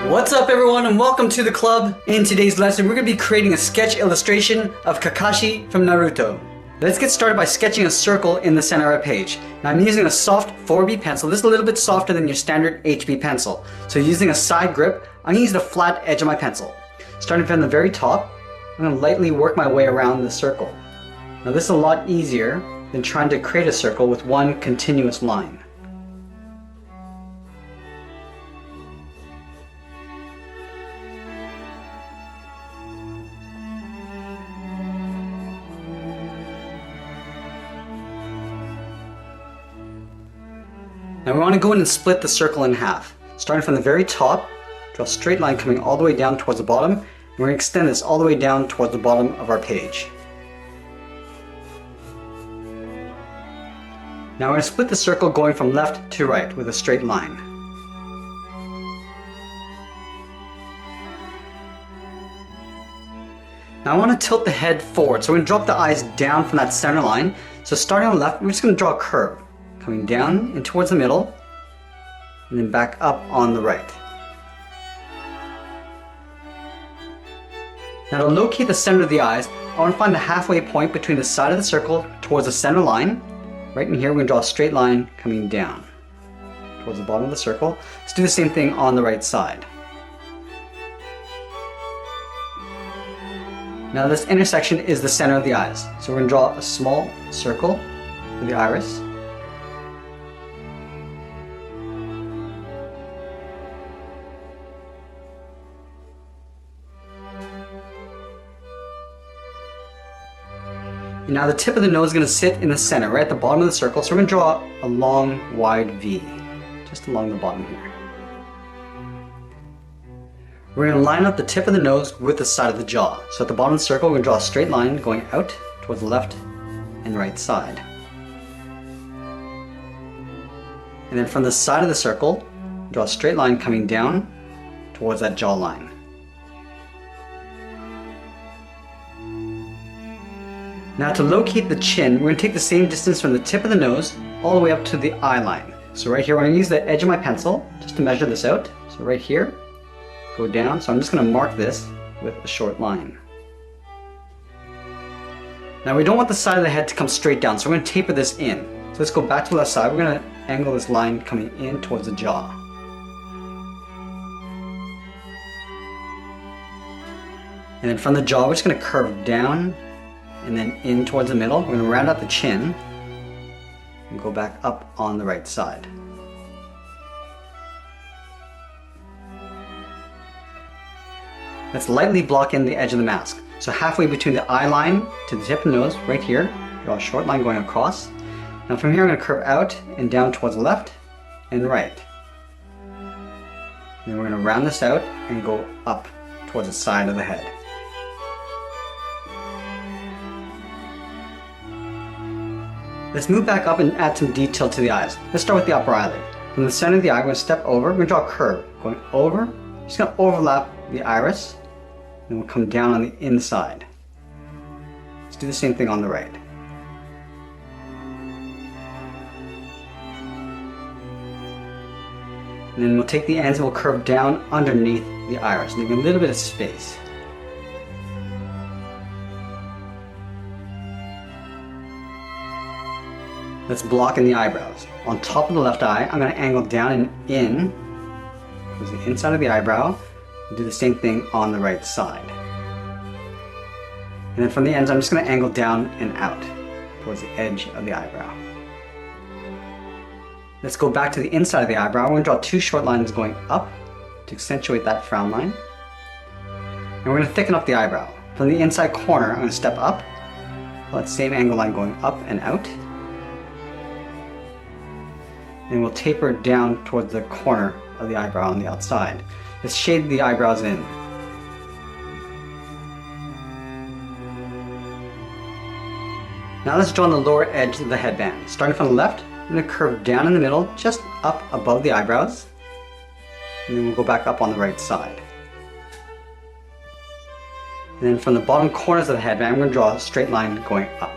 What's up everyone and welcome to the club. In today's lesson we're going to be creating a sketch illustration of Kakashi from Naruto. Let's get started by sketching a circle in the center of our page. Now I'm using a soft 4B pencil. This is a little bit softer than your standard HB pencil. So using a side grip, I'm going to use the flat edge of my pencil. Starting from the very top, I'm going to lightly work my way around the circle. Now this is a lot easier than trying to create a circle with one continuous line. Now we want to go in and split the circle in half. Starting from the very top, draw a straight line coming all the way down towards the bottom, and we're going to extend this all the way down towards the bottom of our page. Now we're going to split the circle going from left to right with a straight line. Now I want to tilt the head forward, so we're going to drop the eyes down from that center line. So starting on the left, we're just going to draw a curve. Coming down and towards the middle, and then back up on the right. Now to locate the center of the eyes, I want to find the halfway point between the side of the circle towards the center line. Right in here, we're going to draw a straight line coming down towards the bottom of the circle. Let's do the same thing on the right side. Now this intersection is the center of the eyes. So we're going to draw a small circle for the iris. And now the tip of the nose is going to sit in the center, right at the bottom of the circle. So we're going to draw a long, wide V, just along the bottom here. We're going to line up the tip of the nose with the side of the jaw. So at the bottom of the circle, we're going to draw a straight line going out towards the left and right side. And then from the side of the circle, draw a straight line coming down towards that jawline. Now to locate the chin, we're going to take the same distance from the tip of the nose all the way up to the eye line. So right here, I'm going to use the edge of my pencil just to measure this out. So right here, go down. So I'm just going to mark this with a short line. Now we don't want the side of the head to come straight down, so we're going to taper this in. So let's go back to the left side. We're going to angle this line coming in towards the jaw. And then from the jaw, we're just going to curve down and then in towards the middle. We're going to round out the chin and go back up on the right side. Let's lightly block in the edge of the mask. So halfway between the eye line to the tip of the nose, right here, draw a short line going across. Now from here I'm going to curve out and down towards the left and right. And then we're going to round this out and go up towards the side of the head. Let's move back up and add some detail to the eyes. Let's start with the upper eyelid. From the center of the eye, we're going to step over. We're going to draw a curve. Going over, just going to overlap the iris, and we'll come down on the inside. Let's do the same thing on the right. And then we'll take the ends and we'll curve down underneath the iris, leaving a little bit of space. Let's block in the eyebrows. On top of the left eye, I'm going to angle down and in towards the inside of the eyebrow. And do the same thing on the right side. And then from the ends, I'm just going to angle down and out towards the edge of the eyebrow. Let's go back to the inside of the eyebrow. We're going to draw two short lines going up to accentuate that frown line. And we're going to thicken up the eyebrow. From the inside corner, I'm going to step up. That same angle line going up and out. And we'll taper it down towards the corner of the eyebrow on the outside. Let's shade the eyebrows in. Now let's draw on the lower edge of the headband. Starting from the left, I'm going to curve down in the middle, just up above the eyebrows. And then we'll go back up on the right side. And then from the bottom corners of the headband, I'm going to draw a straight line going up.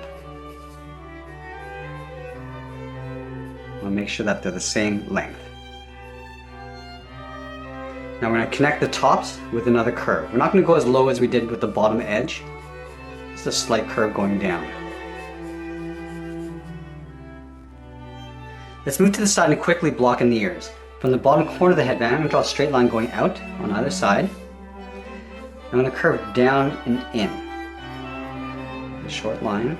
I'll make sure that they're the same length. Now we're going to connect the tops with another curve. We're not going to go as low as we did with the bottom edge. Just a slight curve going down. Let's move to the side and quickly block in the ears. From the bottom corner of the headband, I'm going to draw a straight line going out on either side. I'm going to curve down and in. A short line.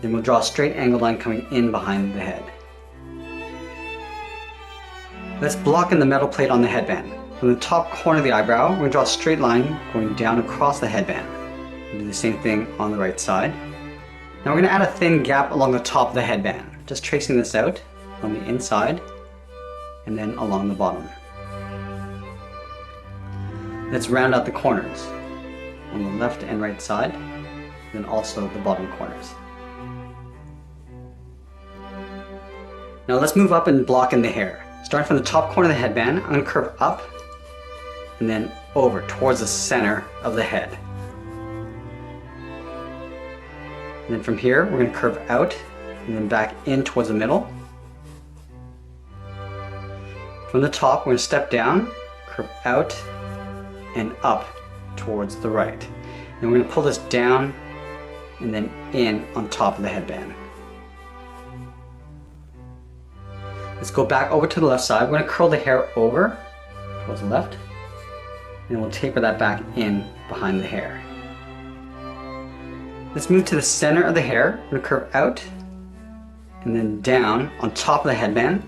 Then we'll draw a straight angled line coming in behind the head. Let's block in the metal plate on the headband. From the top corner of the eyebrow, we're going to draw a straight line going down across the headband. We'll do the same thing on the right side. Now we're going to add a thin gap along the top of the headband. Just tracing this out on the inside and then along the bottom. Let's round out the corners on the left and right side, then also the bottom corners. Now let's move up and block in the hair. Starting from the top corner of the headband, I'm going to curve up and then over towards the center of the head. And then from here, we're going to curve out and then back in towards the middle. From the top, we're going to step down, curve out and up towards the right. And we're going to pull this down and then in on top of the headband. Let's go back over to the left side. We're going to curl the hair over towards the left, and we'll taper that back in behind the hair. Let's move to the center of the hair. We're going to curve out and then down on top of the headband,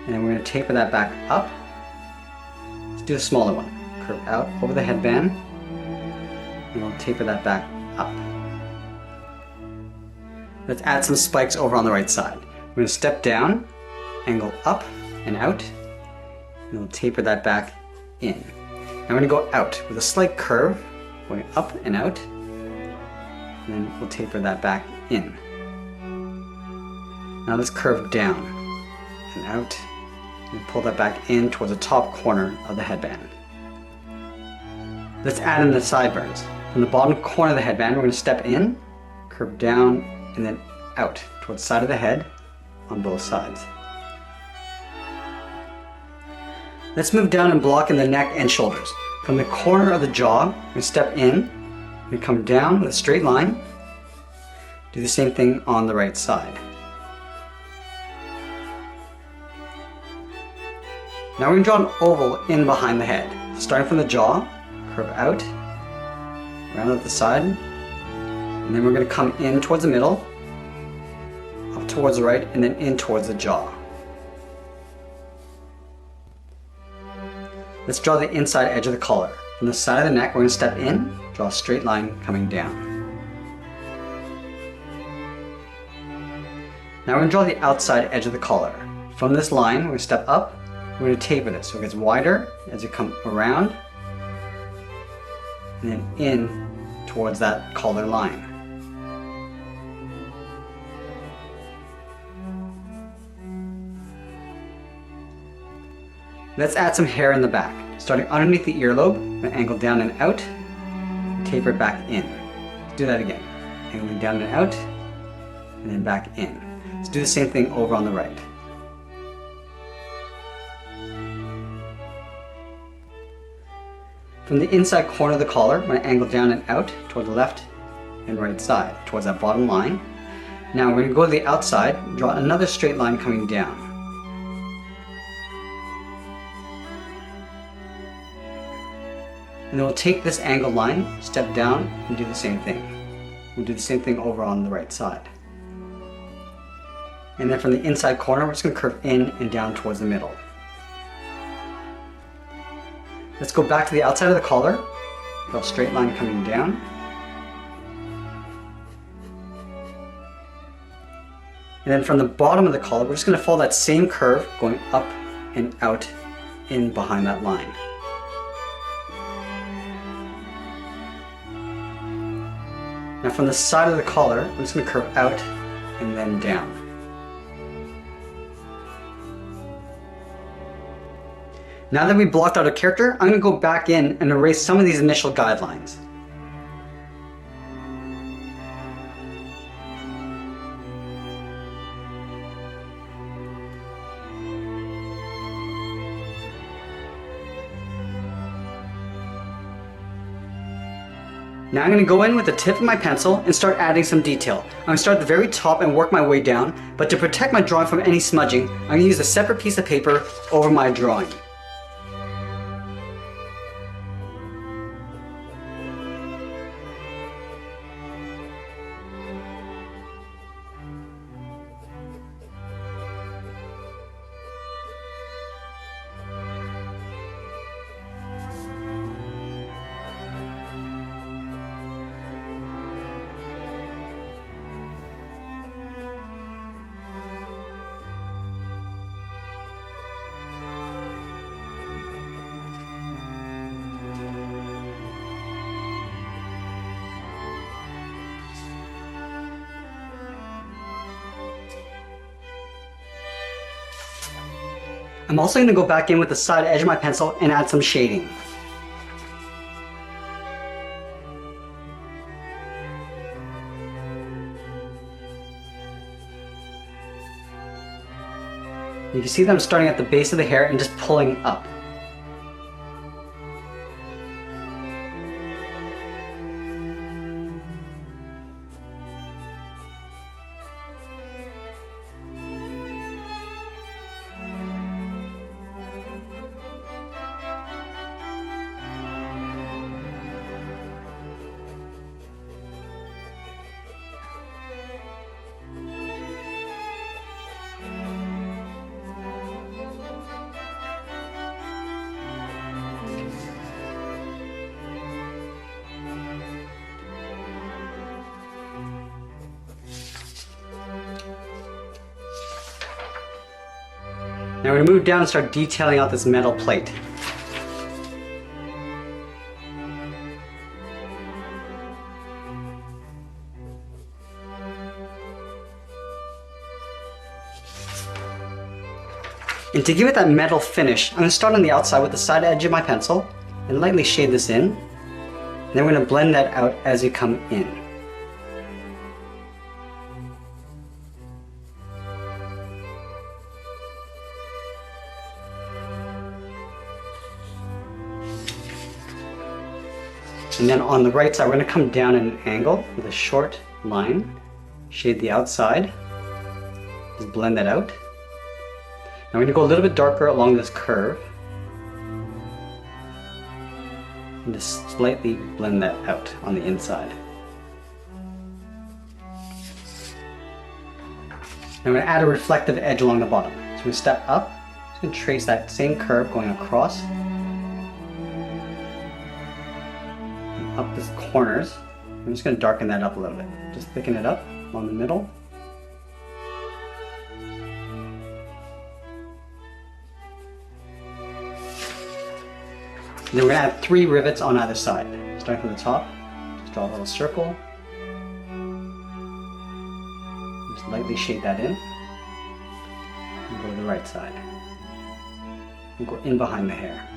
and then we're going to taper that back up. Let's do a smaller one. Curve out over the headband, and we'll taper that back up. Let's add some spikes over on the right side. We're going to step down, angle up and out, and we'll taper that back in. Now we're going to go out with a slight curve, going up and out, and then we'll taper that back in. Now let's curve down and out, and pull that back in towards the top corner of the headband. Let's add in the sideburns. From the bottom corner of the headband, we're going to step in, curve down, and then out towards the side of the head on both sides. Let's move down and block in the neck and shoulders. From the corner of the jaw, we're going to step in, and come down with a straight line. Do the same thing on the right side. Now we're going to draw an oval in behind the head. Starting from the jaw, curve out, round out the side, and then we're going to come in towards the middle, up towards the right, and then in towards the jaw. Let's draw the inside edge of the collar. From the side of the neck, we're going to step in, draw a straight line coming down. Now we're going to draw the outside edge of the collar. From this line, we're going to step up, we're going to taper this so it gets wider as you come around, and then in towards that collar line. Let's add some hair in the back. Starting underneath the earlobe, I'm going to angle down and out, taper it back in. Let's do that again. Angling down and out, and then back in. Let's do the same thing over on the right. From the inside corner of the collar, I'm going to angle down and out toward the left and right side, towards that bottom line. Now we're going to go to the outside, draw another straight line coming down. And then we'll take this angled line, step down, and do the same thing. We'll do the same thing over on the right side. And then from the inside corner, we're just going to curve in and down towards the middle. Let's go back to the outside of the collar, draw a straight line coming down. And then from the bottom of the collar, we're just going to follow that same curve, going up and out in behind that line. Now from the side of the collar, I'm just going to curve out and then down. Now that we've blocked out a character, I'm going to go back in and erase some of these initial guidelines. Now I'm going to go in with the tip of my pencil and start adding some detail. I'm going to start at the very top and work my way down, but to protect my drawing from any smudging, I'm going to use a separate piece of paper over my drawing. I'm also going to go back in with the side edge of my pencil and add some shading. You can see that I'm starting at the base of the hair and just pulling up. Now we're going to move down and start detailing out this metal plate. And to give it that metal finish, I'm going to start on the outside with the side edge of my pencil and lightly shade this in. And then we're going to blend that out as you come in. And then on the right side, we're going to come down at an angle with a short line, shade the outside, just blend that out. Now we're going to go a little bit darker along this curve, and just slightly blend that out on the inside. Now I'm going to add a reflective edge along the bottom. So we're going to step up, just going to trace that same curve going across. Up the corners. I'm just going to darken that up a little bit. Just thicken it up along the middle. And then we're going to add 3 rivets on either side. Starting from the top, just draw a little circle. Just lightly shade that in. And go to the right side. And go in behind the hair.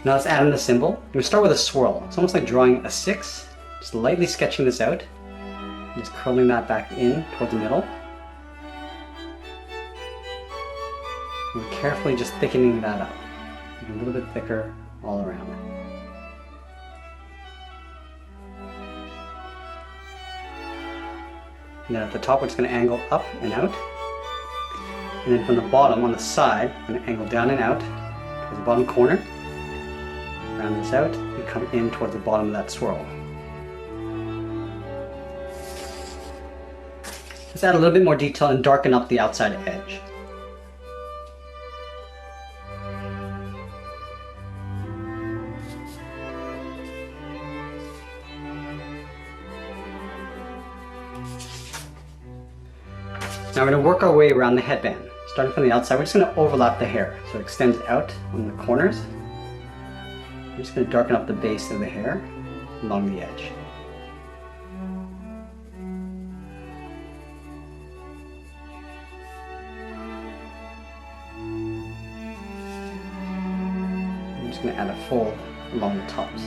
Now let's add in the symbol. We're going to start with a swirl. It's almost like drawing a 6. Just lightly sketching this out. Just curling that back in towards the middle. And carefully just thickening that up. A little bit thicker all around. And then at the top we're just going to angle up and out. And then from the bottom on the side, I'm going to angle down and out towards the bottom corner. Round this out and come in towards the bottom of that swirl. Let's add a little bit more detail and darken up the outside edge. Now we're going to work our way around the headband. Starting from the outside, we're just going to overlap the hair so it extends out on the corners. I'm just going to darken up the base of the hair along the edge. I'm just going to add a fold along the tops.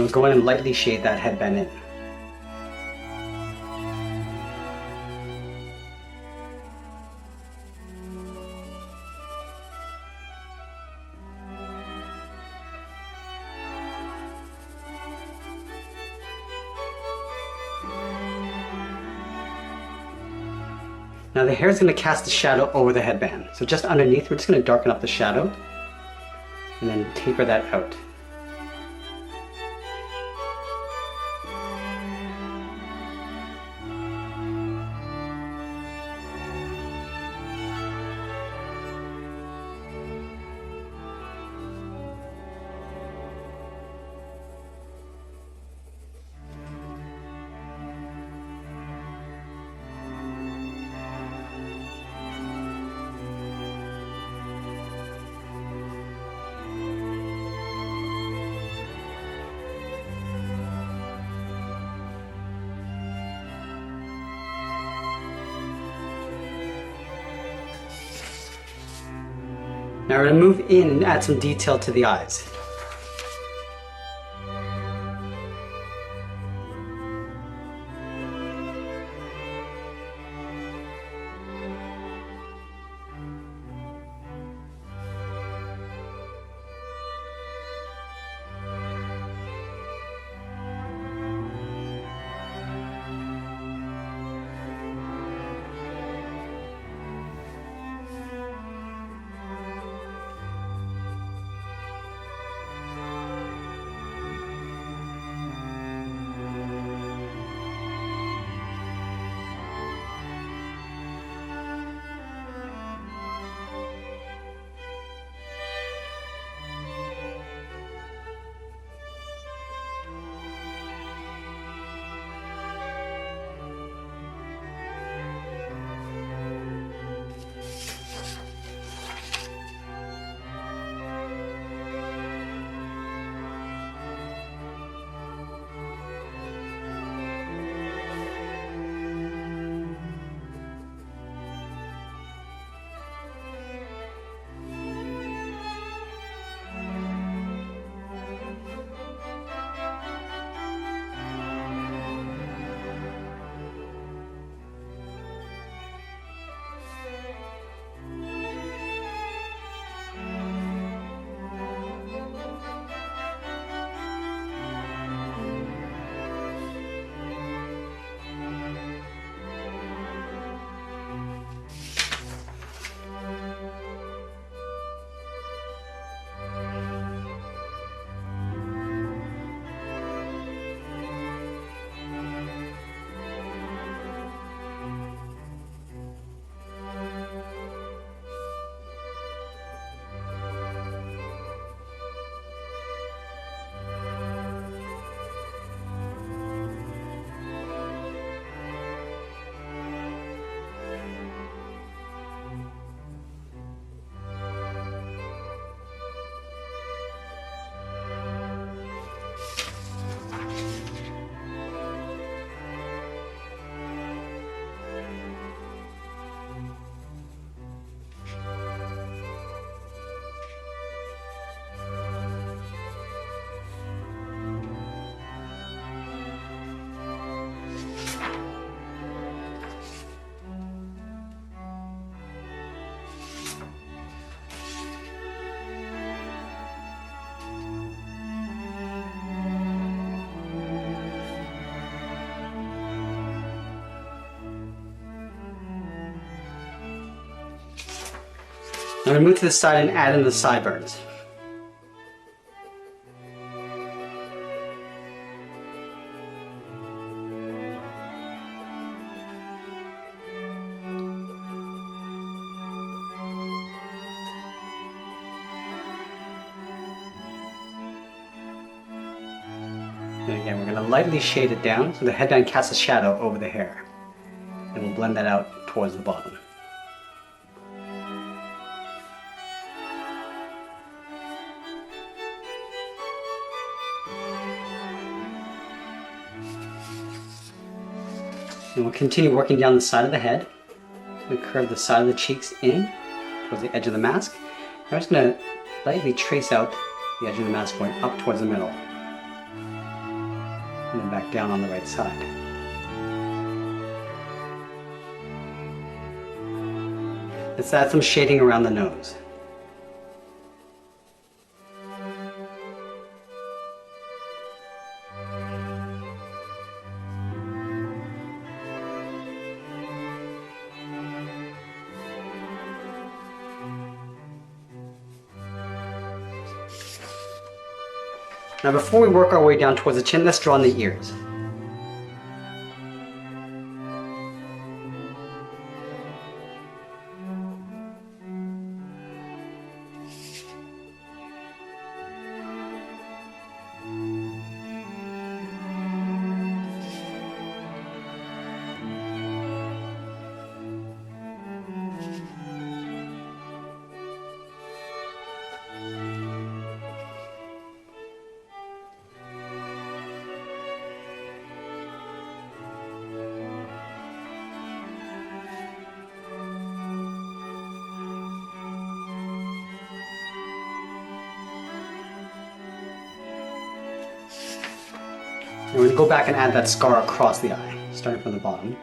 we'll go in and lightly shade that headband in. Now the hair is going to cast a shadow over the headband. So just underneath, we're just going to darken up the shadow and then taper that out. Now we're going to move in and add some detail to the eyes. I'm going to move to the side and add in the sideburns. And again, we're going to lightly shade it down so the headband casts a shadow over the hair. And we'll blend that out towards the bottom. And we'll continue working down the side of the head. We curve the side of the cheeks in towards the edge of the mask. And we're just going to lightly trace out the edge of the mask going up towards the middle. And then back down on the right side. Let's add some shading around the nose. Now before we work our way down towards the chin, let's draw on the ears. And we're going to go back and add that scar across the eye, starting from the bottom.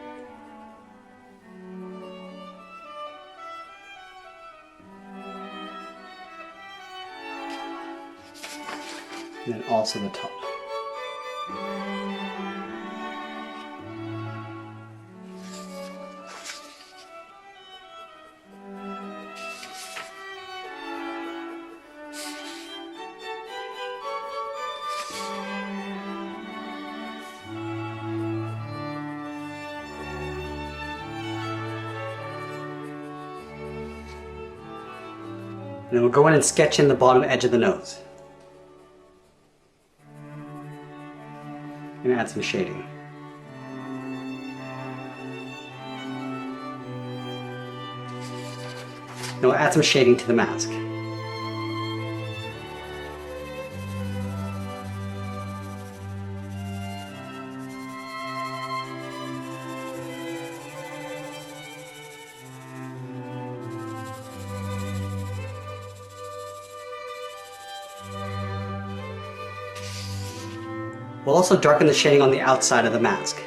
And then also the top. And then we'll go in and sketch in the bottom edge of the nose. And add some shading. Then we'll add some shading to the mask. We'll also darken the shading on the outside of the mask.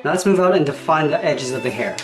Now let's move out and define the edges of the hair.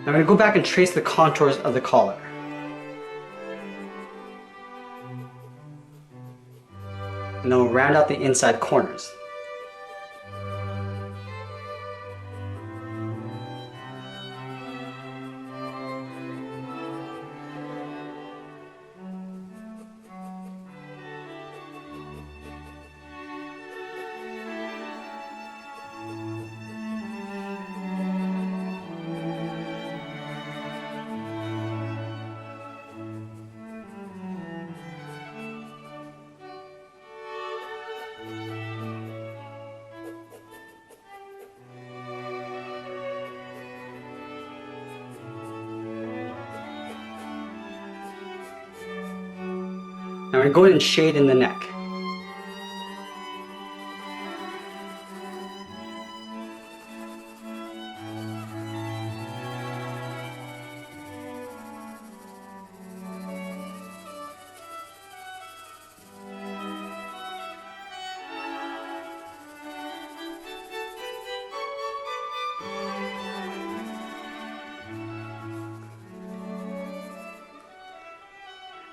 I'm going to go back and trace the contours of the collar. And then we'll round out the inside corners. Now we're going to go ahead and shade in the neck.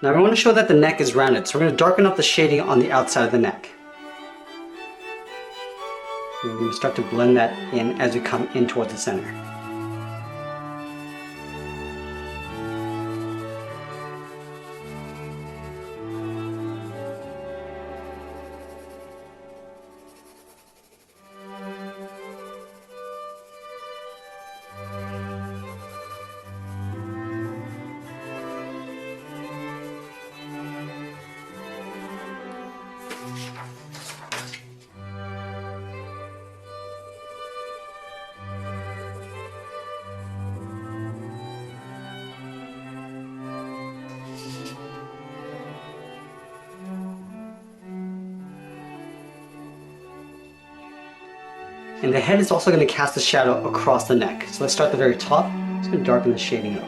Now we want to show that the neck is rounded, so we're going to darken up the shading on the outside of the neck. And we're going to start to blend that in as we come in towards the center. And the head is also going to cast a shadow across the neck. So let's start at the very top. Just going to darken the shading up.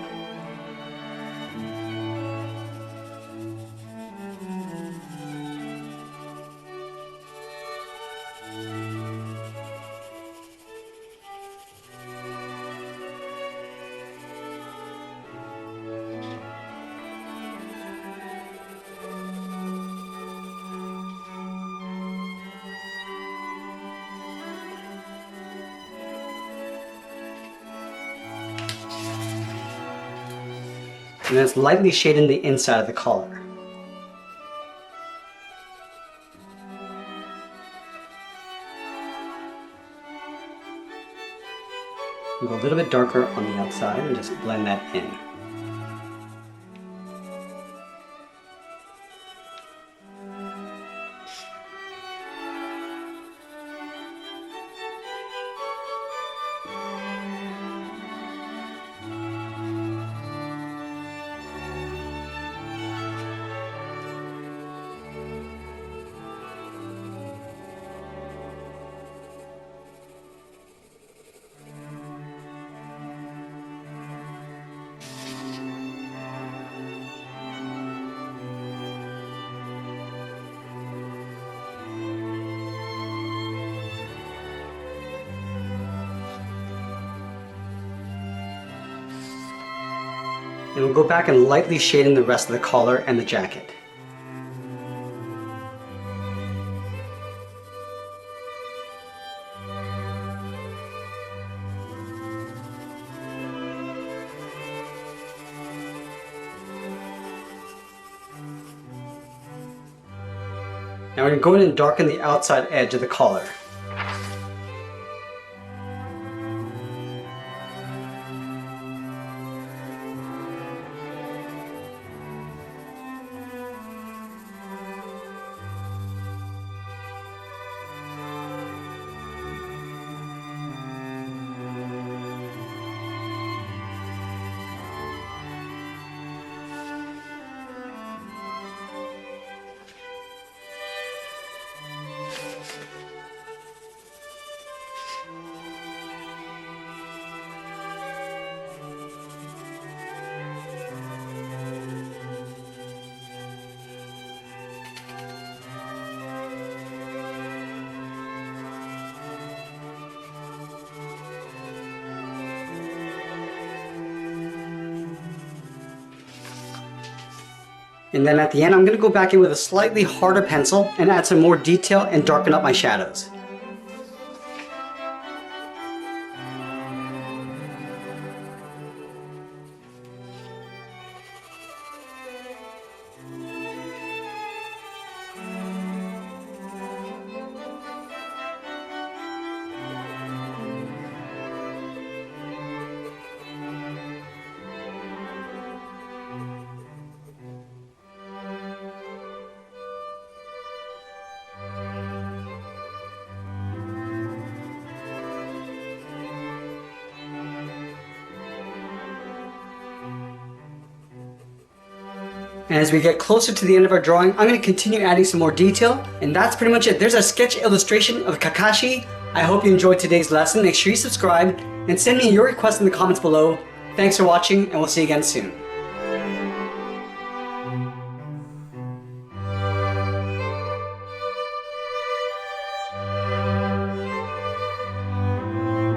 And then it's lightly shading the inside of the collar. Go a little bit darker on the outside and just blend that in. And we'll go back and lightly shade in the rest of the collar and the jacket. Now we're going to go in and darken the outside edge of the collar. And then at the end, I'm going to go back in with a slightly harder pencil and add some more detail and darken up my shadows. And as we get closer to the end of our drawing, I'm going to continue adding some more detail. And that's pretty much it. There's our sketch illustration of Kakashi. I hope you enjoyed today's lesson. Make sure you subscribe and send me your requests in the comments below. Thanks for watching, and we'll see you again soon.